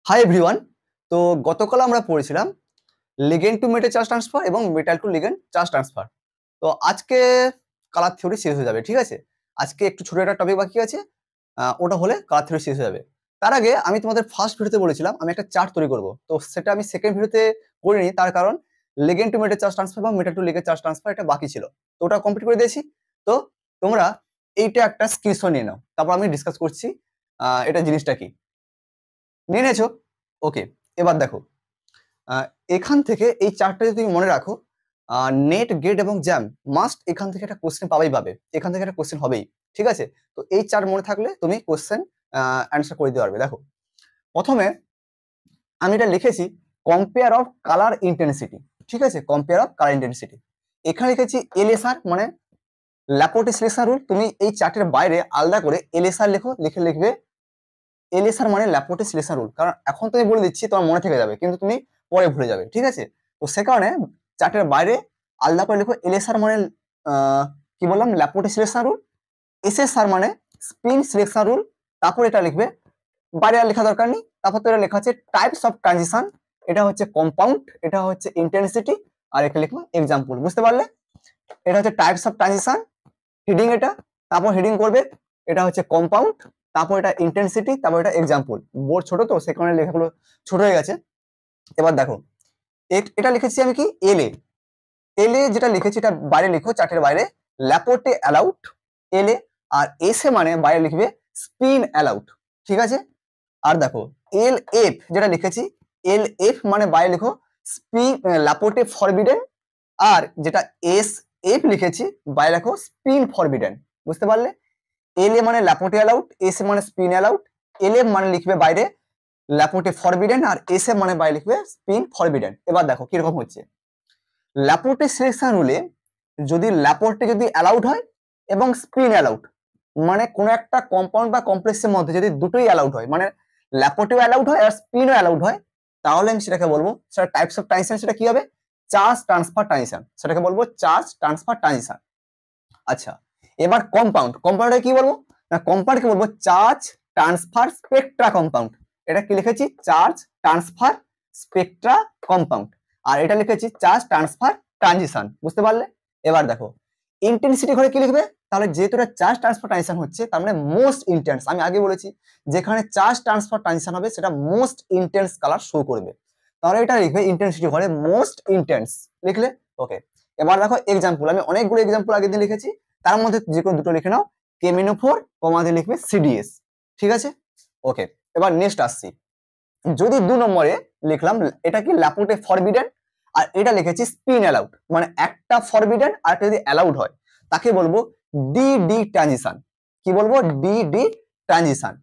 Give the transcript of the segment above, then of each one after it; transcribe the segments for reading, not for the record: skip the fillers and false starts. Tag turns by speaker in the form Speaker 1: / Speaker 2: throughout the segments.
Speaker 1: Hi everyone. তো গতকাল আমরা পড়েছিলাম ligand to metal charge transfer এবং metal to ligand charge transfer. তো আজকে কালার থিওরি শেষ হয়ে যাবে, ঠিক আছে। আজকে একটু ছোট একটা টপিক বাকি আছে, ওটা হলে কালার থিওরি শেষ হয়ে যাবে। তার আগে আমি তোমাদের ফার্স্ট ভিডিওতে বলেছিলাম আমি একটা চার্ট তৈরি করব, তো সেটা আমি সেকেন্ড ভিডিওতে করিনি, তার কারণ ligand to metal charge transfer বা metal to ligand charge transfer এটা বাকি ছিল, তো ওটা কমপ্লিট করে দিয়েছি। তো তোমরা এইটা একটা স্ক্রিনশট নিয়ে নাও, তারপর আমি ডিসকাস করছি এটা জিনিসটা কি। নিয়ে নিয়েছো? ওকে। এবার দেখো, আহ, এখান থেকে এই চারটা যদি তুমি মনে রাখো, নেট গেট এবং জ্যাম মাস্ট এখান থেকে একটা কোশ্চেন পাবে, এখান থেকে একটা কোশ্চেন হবেই, ঠিক আছে। তো এই চার মনে থাকলে তুমি কোশ্চেন অ্যান্সার করে দিতে পারবে। দেখো, প্রথমে আমি এটা লিখেছি কম্পেয়ার অফ কালার ইন্টেন্সিটি, ঠিক আছে, কম্পেয়ার অফ কালার ইন্টেন্সিটি। এখানে লিখেছি এলএসআর মানে ল্যাপোর্টে সিলেকশন রুল। তুমি এই চার্টের বাইরে আলাদা করে এলএসআর লেখো, লিখবে এলএসআর মানে ল্যাপোর্টে সিলেকশন রুল, কারণ এখন তুমি বলে দিচ্ছি তোমার মনে থেকে যাবে, কিন্তু তুমি পরে ভুলে যাবে, ঠিক আছে। তো সে কারণে চার্টের বাইরে আলাদা করে লিখো এলএসআর মানে কি বললাম, ল্যাপোর্টে সিলেকশন রুল। এসএসআর মানে স্পিন সিলেকশন রুল। তারপর এটা লিখবে, বাইরে আর লেখা দরকার নেই। তারপর তো এটা লেখা আছে টাইপস অফ ট্রানজিশন, এটা হচ্ছে কম্পাউন্ড, এটা হচ্ছে ইন্টেন্সিটি, আর এটা লিখবো এক্সাম্পল। বুঝতে পারলে? এটা হচ্ছে টাইপস অফ ট্রানজিশন, হেডিং এটা, তারপর হেডিং করবে এটা হচ্ছে কম্পাউন্ড, তারপর এটা ইন্টেন্সিটি, তারপর এটা এক্সাম্পল। বোর্ড ছোট তো সে কারণে লেখাগুলো ছোট হয়ে গেছে। এবার দেখো, এটা লিখেছি আমি কি এলএ। এলএ যেটা লিখেছি এটা বাইরে লিখো, চার্টের বাইরে ল্যাপোর্টে অ্যালাউড এলএ, আর এসএ মানে বাইরে লিখবে স্পিন অ্যালাউড, ঠিক আছে। আর দেখো এল এফ যেটা লিখেছি, এল এফ মানে বাইরে লিখো স্পিন ল্যাপোর্টে ফরবিডেন, আর যেটা এস এফ লিখেছি বাইরে রাখো স্পিন ফরবিডেন। বুঝতে পারলে? এল এ মানে ল্যাপোর্টে অ্যালাউড, এস এ মানে স্পিন অ্যালাউড, এল এফ মানে লিখবে বাইরে ল্যাপোর্টে ফরবিডেন, আর এস এ মানে বাইরে লিখবে স্পিন ফরবিডেন। এবার দেখো কিরকম হচ্ছে। ল্যাপোর্টে সিলেকশন রুলে যদি অ্যালাউড হয় এবং স্পিন অ্যালাউড, মানে কোনো একটা কম্পাউন্ড বা কমপ্লেক্সের মধ্যে যদি দুটোই অ্যালাউড হয়, মানে ল্যাপোর্টেও অ্যালাউড হয় আর স্পিনও অ্যালাউড হয়, তাহলে আমি সেটাকে বলবো, সেটা টাইপস অফ ট্রানজিশন, সেটা কি হবে? চার্জ ট্রান্সফার ট্রানজিশন, সেটাকে বলবো চার্জ ট্রান্সফার ট্রানজিশন। আচ্ছা, এবার কম্পাউন্ডে কি বলবো? না, কম্পাউন্ডকে বলবো চার্জ ট্রান্সফার স্পেকট্রা কম্পাউন্ড। এটা কি লিখেছি? Charge transfer spectra compound. আর এটা লিখেছি চার্জ ট্রান্সফার ট্রানজিশন। বুঝতে পারলে? এবার দেখো ইন্টেন্সিটি ঘরে কি লিখবে? তাহলে যেহেতু এটা চার্জ ট্রান্সফার ট্রানজিশন হচ্ছে, তার মানে মোস্ট ইন্টেন্স। আমি আগে বলেছি যেখানে চার্জ ট্রান্সফার ট্রানজিশন হবে সেটা মোস্ট ইন্টেন্স কালার শো করবে, তাহলে এটা লিখবে ইন্টেন্সিটি ঘরে মোস্ট ইন্টেন্স লিখলে। ওকে। এবার দেখো এক্সাম্পল, আমি অনেকগুলো এক্সাম্পল আগের দিন লিখেছি, তার মধ্যে যে কোনো দুটো লিখে নাও। কেমিনোফোর কমা দিয়ে লিখবে সিডিএস, ঠিক আছে। ওকে। এবার নেক্সট আসছি, যদি 2 নম্বরে লিখলাম এটা কি ল্যাপোর্টে ফরবিডেন, আর এটা লিখেছি স্পিন অ্যালাউড, মানে একটা ফরবিডেন আর একটা যদি অ্যালাউড হয় তাকে বলবো ডি ট্রানজিশন। কি বলবো? D transition.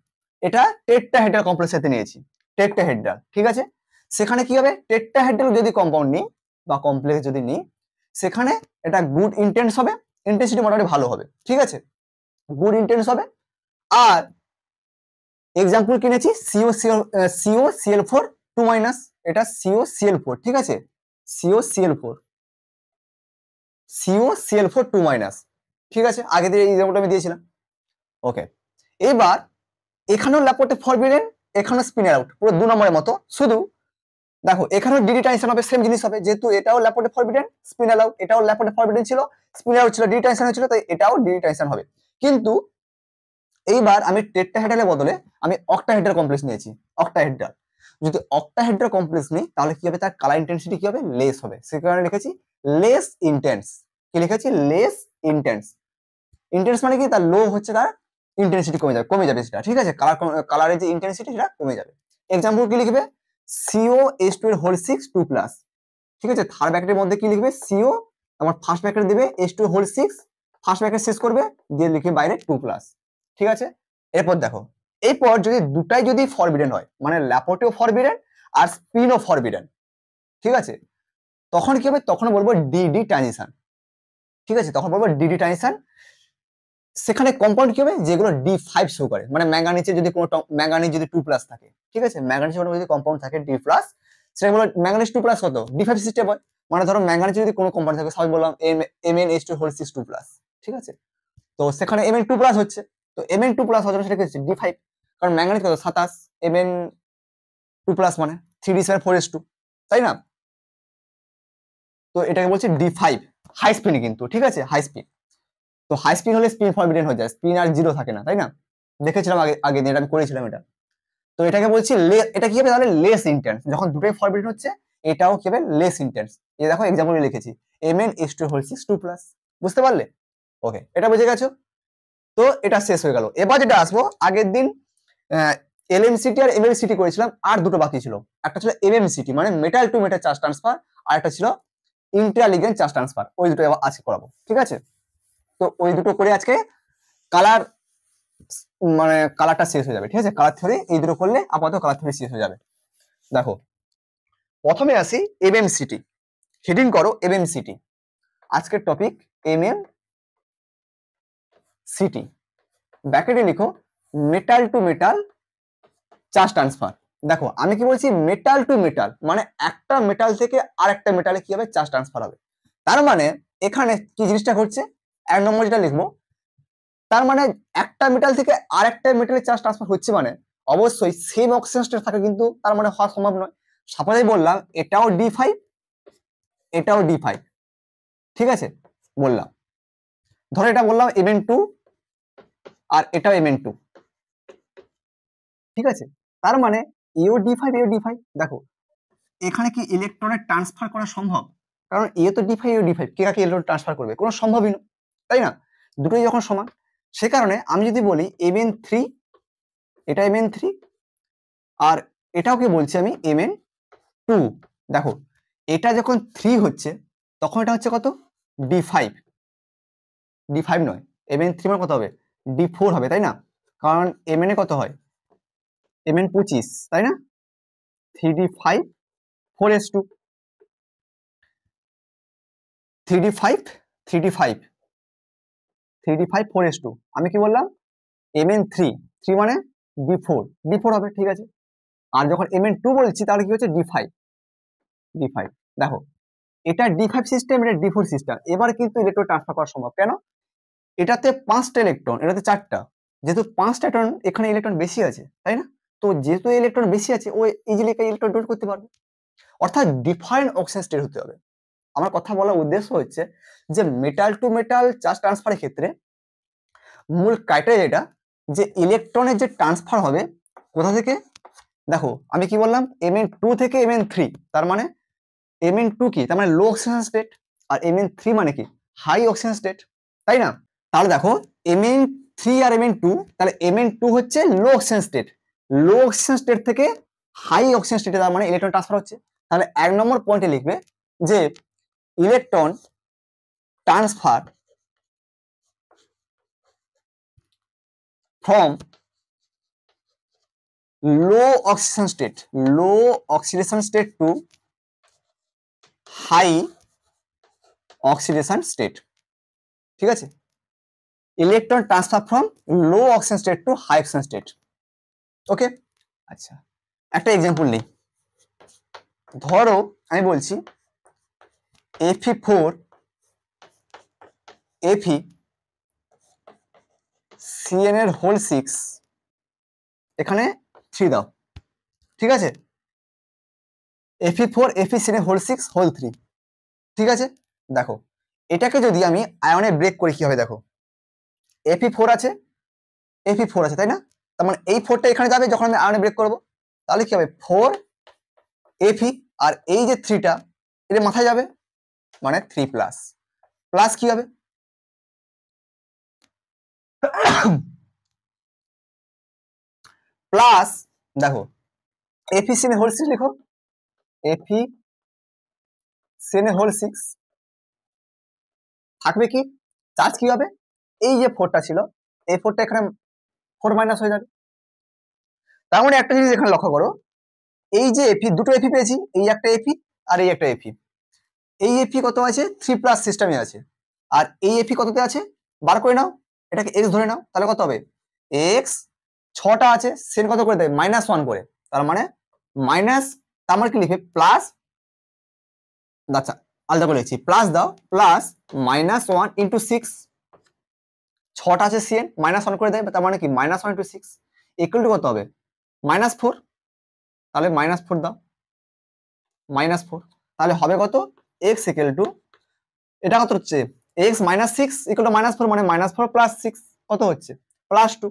Speaker 1: এটা টেট্রাহেড্রাল কমপ্লেক্সের সাথে নিয়েছি, টেট্রাহেড্রাল, ঠিক আছে। সেখানে কি হবে? টেট্রাহেড্রাল যদি কম্পাউন্ড নিই বা কমপ্লেক্স যদি নিই, সেখানে এটা গুড ইন্টেন্স হবে, ইন্টেন্সিটি মোটামুটি ভালো হবে, ঠিক আছে, গুড ইন্টেন্স হবে। আর এক্সাম্পল কিনেছি সিও সিএল ফোর 2 এটা সিও সিএল ফোর, ঠিক আছে, সিও সিএল ফোর 2, ঠিক আছে। আগে দিয়ে এক্সাম্পলটা আমি দিয়েছিলাম। ওকে। এবার এখানেও ল্যাপোর্টে ফরবিডেন, এখানেও স্পিন আউট, পুরো 2 নম্বরের মতো। শুধু দেখো এখানেও ডিডি ট্রানজিশন হবে, সেম জিনিস হবে, যেহেতু এটাও ল্যাপোর্টে ফরবিডেন স্পিন আউট, এটাও ল্যাপোর্টে ফরবিডেন ছিল, স্পিন আউট ছিল, ডিডি ট্রানজিশন হয়েছিল, তাই এটাও ডিডি ট্রানজিশন হবে। কিন্তু এইবার আমি টেট্রাহেড্রালের বদলে আমি অক্টাহেড্রাল কমপ্লেক্স নিয়েছি, অক্টাহেড্রাল। যদি অক্টাহেড্রাল কমপ্লেক্স নিই তাহলে কি হবে? তার কালার ইন্টেন্সিটি কি হবে? লেস হবে। সে কারণে লিখেছি লেস ইন্টেন্স। কি লিখেছি? Less intense. ইন্টেন্স মানে কি? তার লো হচ্ছে, তার ইন্টেন্সিটি কমে যাবে সেটা, ঠিক আছে, কালারের যে ইন্টেন্সিটি সেটা কমে যাবে। এক্সাম্পল কি লিখবে? সিও H2 2+, ঠিক আছে। থার্ড ব্র্যাকেটের মধ্যে কি লিখবে? সিও, আমার ফার্স্ট ব্র্যাকেট দিবে H2 ফার্স্ট ব্র্যাকেট শেষ করবে, দিয়ে লিখবে বাইরে 2+, ঠিক আছে। এরপর দেখো, এরপর যদি দুটাই যদি ফরবিডেন হয়, মানে ল্যাপোর্টেও ফরবিডেন আর স্পিনও ফরবিডেন, ঠিক আছে, তখন কি হবে? তখন বলবো ডিডি ট্রানজিশন, ঠিক আছে, তখন বলবো ডিডি ট্রানজিশন। সেখানে কম্পাউন্ড কি হবে? যেগুলো D5 শো করে, মানে ম্যাঙ্গানিজে যদি কোনো ম্যাঙ্গানিজ যদি 2+ থাকে, ঠিক আছে, ম্যাঙ্গানিজ যদি কম্পাউন্ড থাকে D+, সেটা বলো ম্যাঙ্গানিজ 2+ কত? D5 সিস্টেম হয়। মানে ধরো ম্যাঙ্গানিজ যদি কোনো কম্পাউন্ড থাকে, সবাই বললাম MnH2 2+, ঠিক আছে, তো সেখানে Mn2+ হচ্ছে, তো Mn2+ হওয়ার জন্য সেটা কি হচ্ছে? D5, কারণ ম্যাঙ্গানিজ কত? 27, 2+ মানে 3d²4s2, তাই না? তো এটাকে বলছে d5 হাই স্পিন কিন্তু, ঠিক আছে, হাই স্পিন। তো হাই স্পিন হলে স্পিন ফরবিডেন হয়ে যায়, স্পিন আর জিরো থাকে না, তাই না? দেখেছিলাম আগে আগে দিন আমি করেছিলাম এটা। তো এটাকে বলছি এটা কি হবে তাহলে লেস ইন্টেন্স, যখন দুটোই ফরবিডেন হচ্ছে এটাও কি হবে লেস ইন্টেন্স। এই দেখো এক্সাম্পলে লিখেছি Mn(H2)6 2+, বুঝতে পারলে? ওকে, এটা বুঝে গেছো? তো এটা শেষ হয়ে গেল। এবার যেটা আসবো, আগের দিন LMCT আর MLCT করেছিলাম, আর দুটো বাকি ছিল। একটা ছিল MMCT মানে metal to metal charge transfer, আর একটা ছিল ইন্ট্রালিগেন্ড চার্জ ট্রান্সফার। ওই দুটো এবার আজকে করাবো, ঠিক আছে? তো ওই দুটো করে আজকে কালার মানে কালারটা শেষ হয়ে যাবে, ঠিক আছে? কালার থিওরি এই দুটো করলে আপাতত কালার থিওরি শেষ হয়ে যাবে। দেখো প্রথমে আসি MMCT, হেডিং করো MMCT, আজকের টপিক MMCT, ব্র্যাকেটে লিখো metal to metal charge transfer. দেখো আমি কি বলছি, মেটাল টু মেটাল মানে একটা মেটাল থেকে আরেকটা মেটালে কি হবে, চার্জ ট্রান্সফার হবে। তার মানে এখানে কি জিনিসটা ঘটছে, এক নম্বর যেটা লিখবো, তার মানে একটা মেটাল থেকে আরেকটা মেটালে চার্জ ট্রান্সফার হচ্ছে মানে অবশ্যই সেম অক্সিজেন স্টেট থাকে, কিন্তু তার মানে হওয়া সম্ভব নয়। সাপোজই বললাম এটাও D5 এটাও D5, ঠিক আছে বললাম। ধরো এটা বললাম Mn2 আর এটাও Mn2, ঠিক আছে? তার মানে এও D5 এও D5। দেখো এখানে কি ইলেকট্রনের ট্রান্সফার করা সম্ভব? কারণ এ তো D5 এও D5, কে কাকে ইলেকট্রন ট্রান্সফার করবে? কোনো সম্ভবই না, তাই না? দুটোই যখন সমান, সে কারণে আমি যদি বলি Mn3, এটা Mn3 আর এটাও কি বলছি আমি Mn2। দেখো এটা যখন 3 হচ্ছে তখন এটা হচ্ছে কত, D5, D5 নয়, Mn3 মানে কত হবে, D4 হবে, তাই না? কারণ Mn এ কত হয়, Mn25, তাই না? 3d5 4s2, 3d5 3d5 3d5 4s2, আমি কি বললাম Mn3, 3 মানে D4, D4 হবে, ঠিক আছে? আর যখন Mn2 বলছি তাহলে কি হচ্ছে D5, D5। দেখো এটা D5 সিস্টেম, এটা D4 সিস্টেম। এবার কিন্তু ইলেকট্রন ট্রান্সফার করা সম্ভব। কেন? এটাতে 5টা ইলেকট্রন, এটাতে 4টা, যেহেতু 5টা ইলেকট্রন এখানে ইলেকট্রন বেশি আছে, তাই না? তো যেহেতু ইলেকট্রন বেশি আছে ও ইজিলি ইলেকট্রন ডোনেট করতে পারবে, অর্থাৎ ডিফারেন্ট অক্সিজেন স্টেট হতে হবে। আমার কথা বলার উদ্দেশ্য হচ্ছে যে মেটাল টু মেটাল চার্জ ট্রান্সফারের ক্ষেত্রে মূল ক্রাইটেরিয়া এটা যে ইলেকট্রনের যে ট্রান্সফার হবে কোথা থেকে। দেখো আমি কি বললাম, Mn2 থেকে Mn3, তার মানে Mn2 কি, তার মানে লো অক্সিজেন স্টেট, আর Mn3 মানে কি, হাই অক্সিজেন স্টেট, তাই না? তাহলে দেখো Mn3 আর Mn2, তাহলে Mn2 হচ্ছে লো অক্সিজেন স্টেট, লো অক্সিজেন স্টেট থেকে হাই অক্সিজেন স্টেটে তার মানে ইলেকট্রন ট্রান্সফার হচ্ছে। তাহলে 1 নম্বর পয়েন্টে লিখবে যে electron transfer from low oxidation state to high oxidation state, ঠিক আছে? Electron transfer from low oxygen state to high oxygen state. Okay, আচ্ছা একটা এক্সাম্পল নেই। ধরো আমি বলছি Fe4 Cn এর হোল 6, এখানে 3 দাও, ঠিক আছে? Fe4 Cn এর হোল 6 হোল 3, ঠিক আছে? দেখো এটাকে যদি আমি আয়নে ব্রেক করি কি হবে, দেখো Fe4 আছে তাই না? তার মানে এই 4টা এখানে যাবে যখন আমি আয়নে ব্রেক করবো, তাহলে কি হবে 4 Fe, আর এই যে 3টা এটা মাথায় যাবে মানে 3 প্লাস কি হবে, প্লাস দেখো Fe হোল 6 লিখো, Fe হোল 6 থাকবে কি, চার্জ কি হবে, এই যে 4টা ছিল এই 4টা এখানে 4 মাইনাস হয়ে যাবে। তার মানে একটা জিনিস এখানে লক্ষ্য করো, এই যে Fe, দুটো Fe পেয়েছি, এই একটা Fe আর এই একটা Fe, এই Fe কত আছে, 3+ সিস্টেমে আছে, আর এই Fe কততে আছে বার করে নাও, এটাকে x ধরে নাও, তাহলে কত হবে x, 6টা আছে, সেন কত করে দেবে -1 করে, তার মানে মাইনাস, তার মানে কি লিখবে প্লাস, আচ্ছা আলাদা করে লিখছি, প্লাস দাও, প্লাস -1 ইন্টু 6, 6টা আছে সিএন, -1 করে দেয়, তার মানে কি -1 ইন্টু 6 ইকুয়াল টু কত হবে -4। তাহলে -4 দাও, -4, তাহলে হবে কত x ইকুয়াল টু, এটা কত হচ্ছে x -6 ইকুয়াল টু -4 মানে -4 + 6 কত হচ্ছে +2,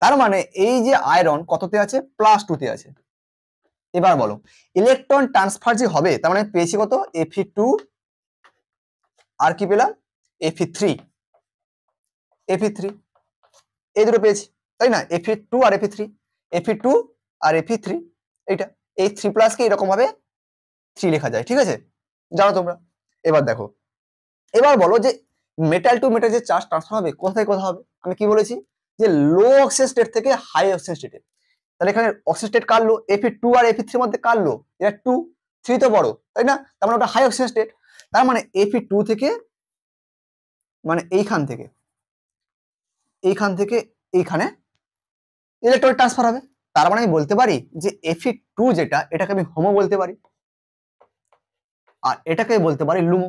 Speaker 1: তার মানে এই যে আয়রন কততে আছে +2 তে আছে। এবার বলো ইলেকট্রন ট্রান্সফার যে হবে, তার মানে পেয়েছি কত Fe2 আর কি পেলাম Fe3, এই দুটো পেয়েছি তাই না, Fe2 আর Fe3 আর Fe3 এইটা, এই 3+ কে এরকম ভাবে 3 লেখা যায়, ঠিক আছে, জানো তোমরা। এবার দেখো, এবার বলো যে মেটাল টু মেটাল যে চার্জ ট্রান্সফার হবে কোথায় হবে, আমি কি বলেছি যে লো অক্সিজেন স্টেট থেকে হাই অক্সিজেন স্টেটে। তাহলে এখানে অক্সিজেন স্টেট কার লো, Fe2 আর Fe3 মধ্যে কার লো, এটা 2, 3 তো বড় তাই না, তার মানে ওটা হাই অক্সিজেন স্টেট। তার মানে Fe2 থেকে, মানে এইখান থেকে এইখানে ইলেকট্রন ট্রান্সফার হবে। তার মানে আমি বলতে পারি যে Fe2 যেটা, এটাকে আমি হোমো বলতে পারি আর এটাকে বলতে পারি লুমো।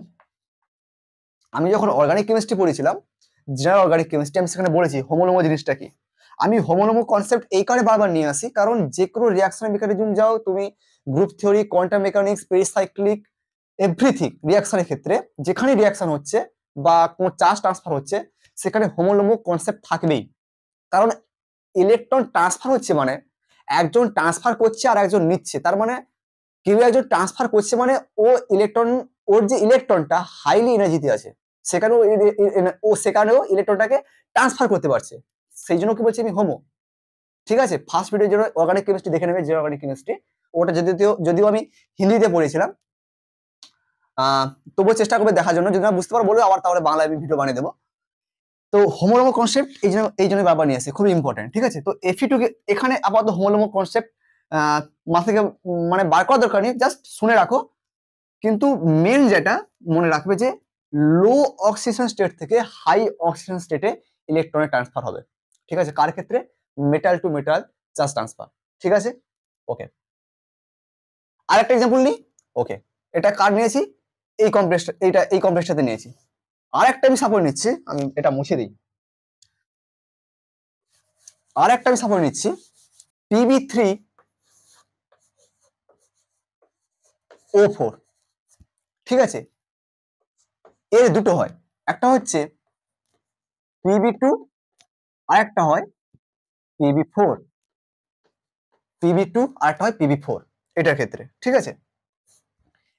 Speaker 1: আমি যখন অর্গানিক কেমিস্ট্রি পড়েছিলাম, জেনারেল অর্গানিক কেমিস্ট্রি, আমি সেখানে বলেছি হোমোলোমো জিনিসটা কি। আমি হোমোলোমো কনসেপ্ট এই কারণে বারবার নিয়ে আসি, কারণ যে কোনো রিয়াকশন মেকানিজম যাও তুমি, group theory, quantum mechanics, pericyclic, everything রিয়াকশনের ক্ষেত্রে যেখানে রিয়াকশন হচ্ছে বা কোনো চার্জ ট্রান্সফার হচ্ছে, সেখানে হোমোলোমো কনসেপ্ট থাকবেই। কারণ ইলেকট্রন ট্রান্সফার হচ্ছে মানে একজন ট্রান্সফার করছে আর একজন নিচ্ছে, তার মানে কেউ একজন ট্রান্সফার করছে মানে ও ইলেকট্রন, ওর যে ইলেকট্রনটা হাইলি এনার্জিতে আছে, সেখানেও ইলেকট্রনটাকে ট্রান্সফার করতে পারছে, সেই জন্য কি বলছি আমি হোমো। ঠিক আছে, ফার্স্ট ভিডিওর জন্য অর্গানিক কেমিস্ট্রি দেখে নেবে, যে অর্গানিক কেমিস্ট্রি, ওটা যদিও আমি হিন্দিতে পড়েছিলাম, তবুও চেষ্টা করবে দেখার জন্য, যদি না বুঝতে পারো বলো আবার, তাহলে বাংলায় আমি ভিডিও বানিয়ে দেবো। তো হোমোলোমো কনসেপ্ট এই জন্য বারবার নিয়ে আসে, খুবই ইম্পর্টেন্ট। ঠিক আছে, তো Fe2 কে এখানে আপাতত হোমোলোমো কনসেপ্ট মাথা থেকে মানে বার করার দরকার নেই, জাস্ট শুনে রাখো। কিন্তু মেন যেটা মনে রাখবে যে লো অক্সিজেন স্টেট থেকে হাই অক্সিজেন স্টেটে ইলেকট্রনের ট্রান্সফার হবে। ঠিক আছে, কার ক্ষেত্রে, metal to metal charge transfer. ঠিক আছে, ওকে, আরেকটা এক্সাম্পল নিই। ওকে, এটা কার নিয়েছি, এই কমপ্লেক্সটা, এই কমপ্লেক্সটাতে নিয়েছি। আরেকটা আমি সাপোর্ট নিচ্ছি, আমি এটা মুছে দিই, আরেকটা আমি সাপোর্ট নিচ্ছি Pb3O4। ঠিক আছে, এর দুটো হয়, একটা হচ্ছে Pb2 আর একটা হয় Pb4, Pb2 আর একটা হয় Pb4 এটার ক্ষেত্রে। ঠিক আছে,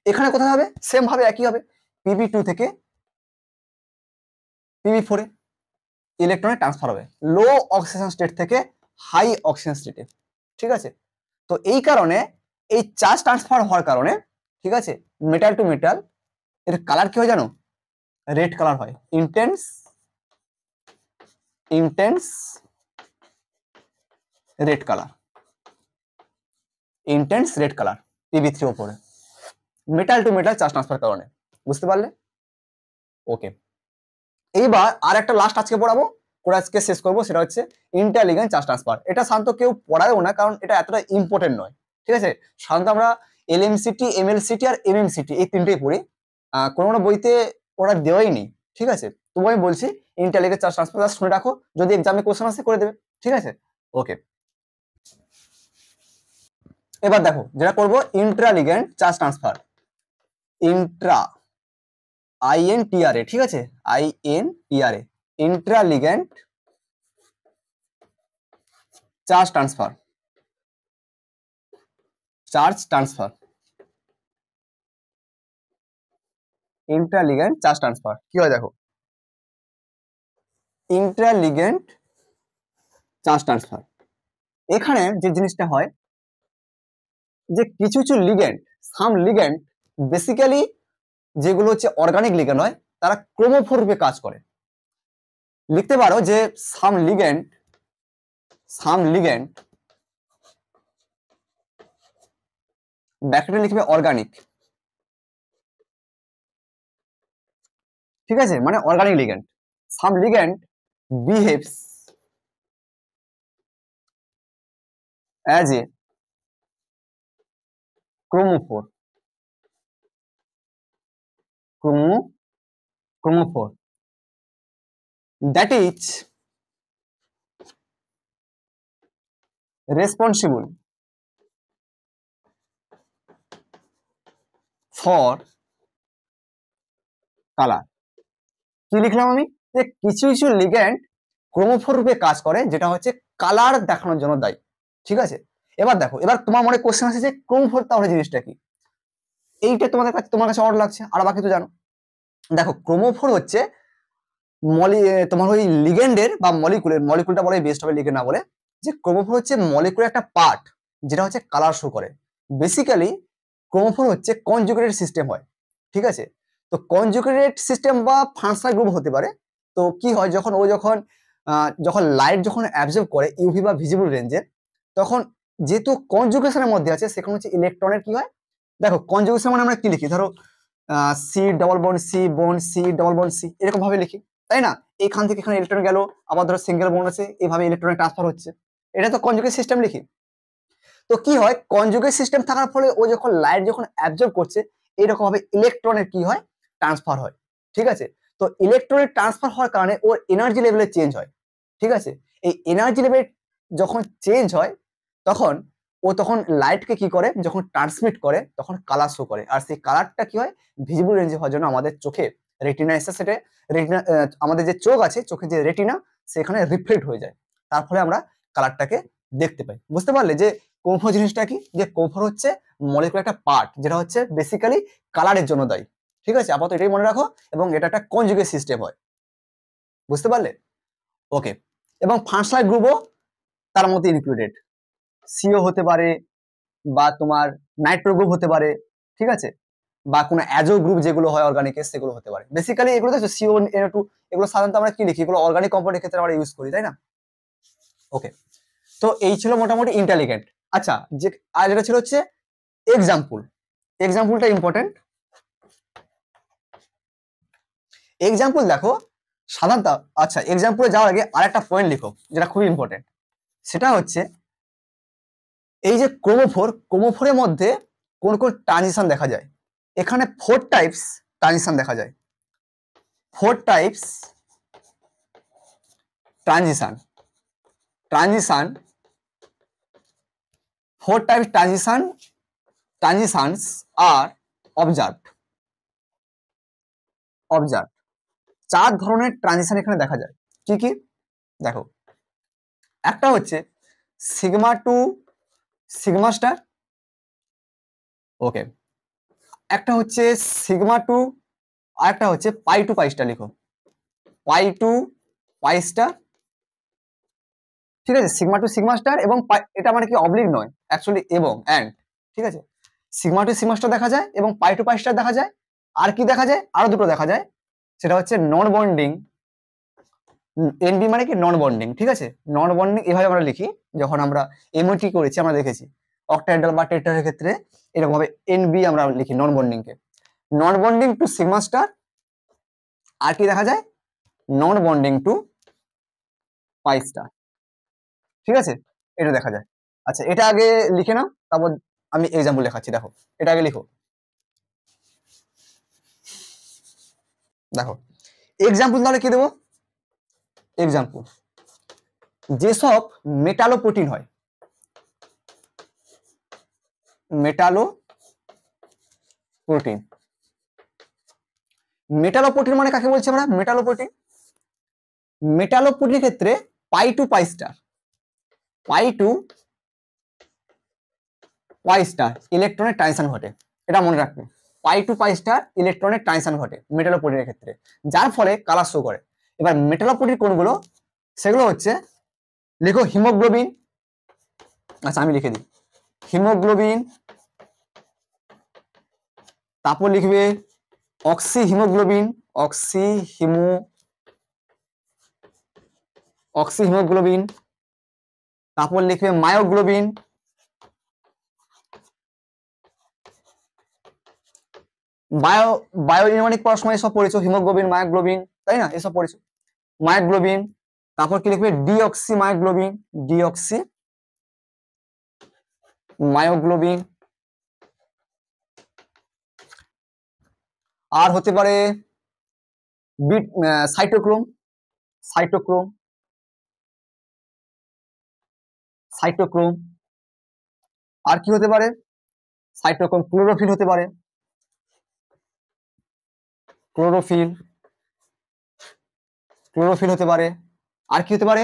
Speaker 1: এখানে কোথায় হবে, সেম ভাবে একই হবে, Pb2 থেকে Pb4 এ ইলেকট্রনের ট্রান্সফার হবে লো অক্সিজেন স্টেট থেকে হাই অক্সিজেন স্টেটে। ঠিক আছে, তো এই কারণে এই চার্জ ট্রান্সফার হওয়ার কারণে, ঠিক আছে, মেটাল টু মেটাল এর কালার কি হয় জানো, রেড কালার হয়, intense red colour, Pb3O4 metal to metal charge transfer কারণে। বুঝতে পারলে? ওকে, এইবার আর একটা লাস্ট আজকে পড়াবো, করে আজকে শেষ করবো, সেটা হচ্ছে ইন্টারলিগ্যান্ট চার্জ ট্রান্সফার। এটা শান্ত কেউ পড়ায়ও না, কারণ এটা এতটা ইম্পর্টেন্ট নয়। ঠিক আছে, সাধারণত আমরা LMCT, MLCT আর MMCT এই তিনটেই পড়ি, কোনো বইতে ওরা দেওয়াই নেই। ঠিক আছে, তবু আমি বলছি ইন্টারলিগ্যান্ট চার্জ ট্রান্সফার শুনে রাখো, যদি এক্সামে কোশ্চেন আসে করে দেবে। ঠিক আছে, ওকে, এবার দেখো যেটা করবো ইন্ট্রালিগ্যান্ট চার্জ ট্রান্সফার, INTRA। ঠিক আছে, INTRA, intraligand charge transfer, intraligand charge transfer কি হয় দেখো, ইন্ট্রালিগ্যান্ট চার্জ ট্রান্সফার, এখানে যে জিনিসটা হয় যে কিছু কিছু লিগ্যান্ড, সাম লিগ্যান্ড বেসিক্যালি যেগুলো হচ্ছে অর্গানিক লিগ্যান্ড হয়, তারা ক্রোমোফোর রূপে কাজ করে। লিখতে পারো যে সাম লিগ্যান্ড ব্যাকেটে লিখবে অর্গানিক। ঠিক আছে, মানে organic ligand, some ligand behaves as a chromophore, chromophore that is responsible for colour. কি লিখলাম আমি, যে কিছু কিছু লিগ্যান্ড ক্রোমোফোর রূপে কাজ করে, যেটা হচ্ছে কালার দেখানোর জন্য দায়ী। ঠিক আছে, এবার দেখো, এবার তোমার মনে কোশ্চেন আছে যে ক্রোমোফোর তাহলে জিনিসটা কি। এইটা তোমার কাছে অড লাগছে, আর বাকি তো জানো। দেখো, ক্রোমোফোর হচ্ছে তোমার ওই লিগেন্ডের বা মলিকুলটা বলে বেস্ট হবে, লিগেন্ড না বলে, যে ক্রোমোফোর হচ্ছে মলিকুলের একটা পার্ট যেটা হচ্ছে কালার শো করে। বেসিক্যালি ক্রোমোফোর হচ্ছে কনজুগেটেড সিস্টেম হয়। ঠিক আছে, তো কনজুগেটেড সিস্টেম বা ফাংশনাল গ্রুপ হতে পারে। তো কি হয়, যখন লাইট যখন অ্যাবজর্ব করে ইউভি বা ভিজিবল রেঞ্জে, তখন যেহেতু কনজুগেশনের মধ্যে আছে, সেখানে হচ্ছে ইলেকট্রনের কি হয়। দেখো, কনজুগেশন মানে আমরা কি লিখি, ধরো C double bond C bond C double bond C, এরকম ভাবে লিখি, তাই না। এখান থেকে এখানে ইলেকট্রন গেল, আবার ধরো সিঙ্গেল বন্ড আছে, এইভাবে ইলেকট্রনের ট্রান্সফার হচ্ছে। এটা তো কনজুগেট সিস্টেম লিখি। তো কি হয়, কনজুগেট সিস্টেম থাকার ফলে ও যখন লাইট যখন অ্যাবজর্ব করছে, এইরকম ভাবে ইলেকট্রনের কি হয়, ট্রান্সফার হয়। ঠিক আছে, তো ইলেকট্রনের ট্রান্সফার হওয়ার কারণে ওর এনার্জি লেভেলে চেঞ্জ হয়। ঠিক আছে, এই এনার্জি লেভেল যখন চেঞ্জ হয়, তখন তখন লাইটকে কি করে, যখন ট্রান্সমিট করে তখন কালার শো করে, আর সেই কালারটা কি হয়, ভিজিবল রেঞ্জে হওয়ার জন্য আমাদের চোখে রেটিনা এসে সেটা রেটিনা, আমাদের যে চোখ আছে, চোখে যে রেটিনা, সেখানে রিফ্লেক্ট হয়ে যায়। তার ফলে আমরা কালারটাকে দেখতে পাই। বুঝতে পারলে যে কোমফোর জিনিসটা কি, যে কোমফোর হচ্ছে মলিকুলার একটা পার্ট যেটা হচ্ছে বেসিক্যালি কালারের জন্য দায়ী। ঠিক আছে, আপাতত এটাই মনে রাখো, এবং এটা একটা কনজুগেট সিস্টেম হয়। বুঝতে পারলে? ওকে, এবং ফাংশনাল গ্রুপও তার মধ্যে ইনক্লুডেড, সিও হতে পারে, বা তোমার নাইট্রো গ্রুপ হতে পারে। ঠিক আছে, বা কোনো অ্যাজো গ্রুপ যেগুলো হয় অর্গানিকে, সেগুলো হতে পারে। বেসিক্যালি এগুলো দেখছো সিও NO2, এগুলো সাধারণত আমরা কি লিখি, এগুলো অর্গানিক কম্পাউন্ডের ক্ষেত্রে আমরা ইউজ করি, তাই না। ওকে, তো এই ছিল মোটামুটি ইন্টেলিগেন্ট। আচ্ছা, যে আর যেটা ছিল হচ্ছে এক্সাম্পল। এক্সাম্পলটা ইম্পর্টেন্ট। এক্সাম্পল দেখো সাধারণত, আচ্ছা এক্সাম্পলে যাওয়ার আগে আরেকটা পয়েন্ট লিখো যেটা খুবই ইম্পর্টেন্ট। সেটা হচ্ছে এই যে ক্রোমোফোরের মধ্যে কোন কোন ট্রানজিশন দেখা যায়। এখানে 4 টাইপস ট্রানজিশন দেখা যায়। 4 টাইপস ট্রানজিশন 4 টাইপস ট্রানজিশনস আর অবজার্ভড। 4 ধরনের ট্রানজিশন এখানে দেখা যায়। কি কি দেখো, একটা হচ্ছে সিগমা টু সিগমা স্টার। ওকে, একটা হচ্ছে সিগমা টু, আর একটা হচ্ছে পাই টু পাই স্টার। লিখো পাই টু পাই স্টার। ঠিক আছে, সিগমা টু সিগমা স্টার, এবং এটা মানে কি অবলিক নয় অ্যাকচুয়ালি, এবং এন্ড। ঠিক আছে, সিগমা টু সিগমা স্টার দেখা যায় এবং পাই টু পাই স্টার দেখা যায়। আর কি দেখা যায়, আরো দুটো দেখা যায়, সেটা হচ্ছে নন বন্ডিং। এনবি মানে কি নন বন্ডিং। ঠিক আছে, নন বন্ডিং এভাবে আমরা লিখি, যখন আমরা এমওটি করেছি আমরা দেখেছি অক্টাহেড্রাল বা টেট্রাহেড্রালের ক্ষেত্রে এরকম ভাবে এনবি আমরা লিখি, নন বন্ডিং কে। নন বন্ডিং টু সিগমা স্টার। আর কি দেখা যায়, নন বন্ডিং টু পাই স্টার। ঠিক আছে, এটা দেখা যায়। আচ্ছা, এটা আগে লিখে নাও, তারপর আমি এক্সাম্পল দেখাচ্ছি। দেখো, এটা আগে লিখো। দেখো, এক্সাম্পল তাহলে কি দেবো, এক্সাম্পল যেসব মেটালোপ্রোটিন হয়, মেটালোপ্রোটিন। মেটালোপ্রোটিন মানে কাকে বলছি আমরা, মেটালোপ্রোটিনের ক্ষেত্রে পাই টু পাই স্টার, পাই টু পাই স্টার ইলেকট্রনের ট্রানজিশন ঘটে। এটা মনে রাখবে, পাই টু পাই স্টার ইলেকট্রনের ট্রানজিশন ঘটে মেটালোপ্রোটিনের ক্ষেত্রে, যার ফলে কালার শো করে। এবার মেটালোপ্রোটিন কোনগুলো, সেগুলো হচ্ছে, লিখো হিমোগ্লোবিন। আচ্ছা আমি লিখে দিই, হিমোগ্লোবিন। তারপর লিখবে অক্সি হিমোগ্লোবিন, অক্সি হিমোগ্লোবিন। তারপর লিখবে মায়োগ্লোবিন, বায়ো ইনঅর্গানিক পড়ার সময় সব পড়েছো, হিমোগ্লোবিন মায়োগ্লোবিন, তাই না, এসব পড়েছো। মায়োগ্লোবিন, তারপর কি লিখবে ডিঅক্সি মায়োগ্লোবিন, ডিঅক্সি মায়োগ্লোবিন। আর হতে পারে সাইটোক্রোম, সাইটোক্রোম, সাইটোক্রোম, আর কি হতে পারে, সাইটোক্রোম, ক্লোরোফিল হতে পারে, ক্লোরোফিল, ক্লোরোফিল হতে পারে, আর কি হতে পারে,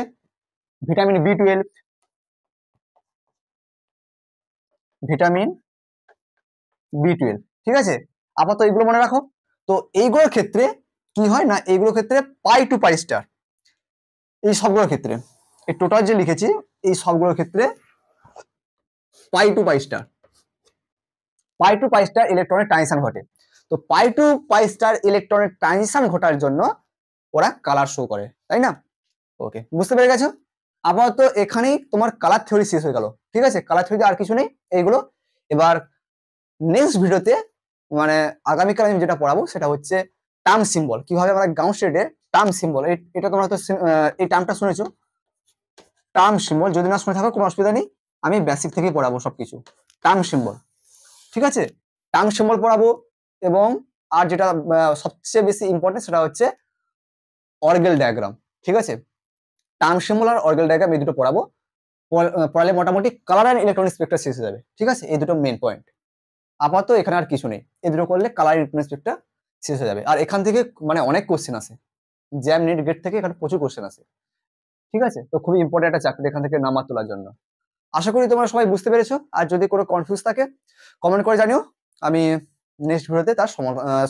Speaker 1: ভিটামিন বি 12, ভিটামিন বি 12, ঠিক আছে। আপাতত এইগুলো মনে রাখো। তো এইগুলোর ক্ষেত্রে কি হয় না, এইগুলোর ক্ষেত্রে পাই টু পাই স্টার, এই সবগুলোর ক্ষেত্রে, এই টোটাল যে লিখেছি এই সবগুলোর ক্ষেত্রে পাই টু পাই স্টার, পাই টু পাই স্টার ইলেকট্রনের ট্রানজিশন ঘটে। তো পাই টু পাই স্টার ইলেকট্রনের ট্রানজিশন ঘটার জন্য ওরা কালার শো করে, তাই না? ওকে, বুঝতে পেরে গেছো? আপাতত এখানেই তোমার কালার থিওরি শেষ হয়ে গেল, ঠিক আছে। কালার থিওরিতে আর কিছু নেই এইগুলো। এবার নেক্সট ভিডিওতে মানে আগামীকাল আমি যেটা পড়াবো সেটা হচ্ছে টার্ম সিম্বল, কিভাবে আমরা গাউস রেডের টার্ম সিম্বল, এটা তোমরা হয়তো এই টার্মটা শুনেছো, টার্ম সিম্বল। যদি না শুনে থাকো কোনো অসুবিধা নেই, আমি বেসিক থেকেই পড়াবো সবকিছু, টার্ম সিম্বল, ঠিক আছে। টার্ম সিম্বল পড়াবো, এবং আর যেটা সবচেয়ে বেশি ইম্পর্টেন্ট সেটা হচ্ছে অর্গেল ডায়াগ্রাম, ঠিক আছে। টার্ম সিম্বল আর অর্গেল ডায়াগ্রাম এই দুটো পড়াবো, পড়ালে মোটামুটি কালার আর ইলেকট্রনিক স্পেক্ট্রাম শেষ হয়ে যাবে, ঠিক আছে। এই দুটো মেন পয়েন্ট। আপাতত এখানে আর কিছু নেই, এই দুটো করলে কালার ইলেকট্রনিক স্পেক্ট্রাম শেষ হয়ে যাবে। আর এখান থেকে মানে অনেক কোশ্চেন আসে, জ্যাম নেট গেট থেকে এখানে প্রচুর কোশ্চেন আসে, ঠিক আছে। তো খুবই ইম্পর্টেন্ট একটা চ্যাপ্টার এখান থেকে নাম্বার তোলার জন্য। আশা করি তোমরা সবাই বুঝতে পেরেছো, আর যদি কোনো কনফিউজ থাকে কমেন্ট করে জানিও, আমি নেক্সট ভিডিওতে তার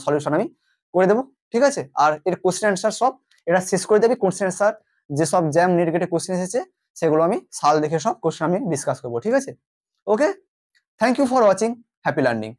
Speaker 1: সলিউশন আমি করে দেবো, ঠিক আছে। আর এর কোশ্চেন অ্যান্সার সব এটা শেষ করে দেবে, কোশ্চেন অ্যান্সার যেসব জ্যাম নেট গেটে কোশ্চেন এসেছে সেগুলো আমি সাল দেখে সব কোশ্চেন আমি ডিসকাস করবো, ঠিক আছে। Okay, thank you for watching, happy learning.